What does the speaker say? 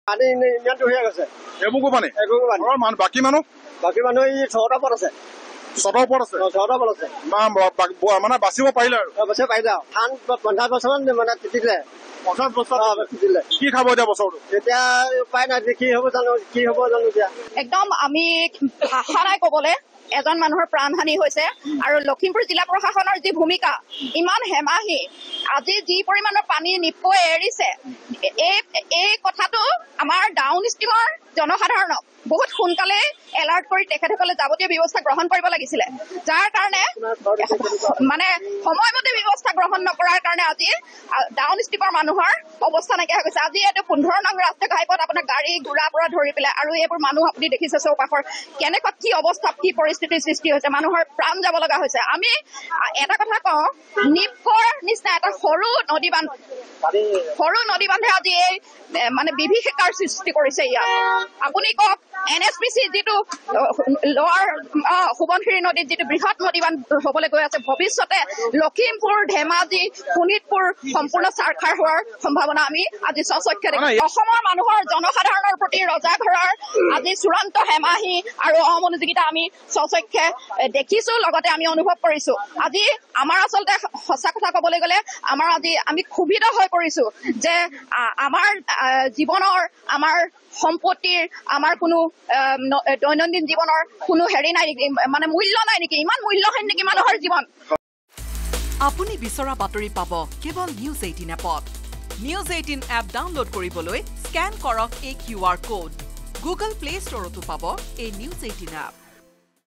পানী ইমানটো হৈ গৈছে এবুকু পানী বাকী মানুহ এই 6টা ওপৰত আছে 6টা ওপৰত আছে 6টা ওপৰত আছে মানে বাচিব পাৰিলে আৰু বাচিব পাৰিলে আৰু ধান 50 বছৰমান মানে তিতিলে 50 বছৰ তিতিলে কি খাব এতিয়া বছৰটো এতিয়া উপায় নাই কি হ'ব জানো এতিয়া একদম আমি ভাষা নাই ক'বলৈ এজন মানুহৰ প্ৰাণহানি হৈছে আৰু লখিমপুৰ জিলা প্ৰশাসনৰ যি ভূমিকা ইমান হেমাহি আজি যি পৰিমাণৰ পানী নিপকৈ এৰিছে এই কথাটো আমাৰ ডাউন ষ্ট্ৰীমৰ জনসাধাৰণক বহুত সোনকালে এলাৰ্ট কৰি তেখেতসকলে যাৱতীয় ব্যৱস্থা গ্ৰহণ কৰিব লাগিছিলে যাৰ কাৰণে মানে সময়মতে ব্যৱস্থা গ্ৰহণ নকৰাৰ কাৰণে আজি ডাউন ষ্ট্ৰীমৰ মানুহৰ অৱস্থা নাইকিয়া হৈ গৈছে আজি এইটো 15 নং ৰাষ্ট্ৰীয় ঘাইপথ আপোনাৰ গাড়ী ঘোঁৰাৰ পৰা ধৰি পেলাই আৰু এইবোৰ মানুহ আপুনি দেখিছে চৌপাশৰ কেনেকুৱা কি অৱস্থা কি পৰিস্থিতিৰ সৃষ্টি হৈছে মানুহৰ প্ৰাণ যাব লগা হৈছে আমি এটা কথা কওঁ নিপকৰ নিচিনা এটা সৰু নদী বান্ধে আজি এই মানে বিভীষিকাৰ সৃষ্টি কৰিছে ইয়াত আপুনি কওক NSPC যিটো লোৱাৰ সোৱণশিৰি নদীত যিটো বৃহৎ নদী বান্ধ হবলৈ গৈ আছে ভৱিষ্যতে লখিমপুৰ ধেমাজি শোণিতপুৰ সম্পূৰ্ণ চাৰখাৰ হোৱাৰ সম্ভাৱনা আমি আজি স্বচক্ষে দেখিছো অসমৰ মানুহৰ জনসাধাৰণৰ প্ৰতি ৰজাঘৰৰ আজি চূড়ান্ত হেমাহি আৰু অমনোযোগিতা আমি স্বচক্ষে দেখিছো লগতে আমি অনুভৱ কৰিছো আজি আমাৰ আচলতে সঁচা কথা ক'বলৈ গ'লে আমাৰ আজি আমি ক্ষুভিত হৈ পৰিছো যে আমাৰ জীৱনৰ আমাৰ সম্পত্তিৰ আমাৰ কোনো দৈনন্দিন জীৱনৰ কোনো হেৰি নাই নেকি মানে মূল্য নাই নেকি ইমান মূল্যহীন নেকি মানুহৰ জীৱন আপুনি বিচৰা বাতৰি পাব কেৱল নিউজ 18 এপত নিউজ 18 এপ ডাউনলোড কৰিবলৈ স্ক্যান কৰক এই QR কোড গুগল প্লে ষ্টৰতো পাব এই নিউজ 18 এপ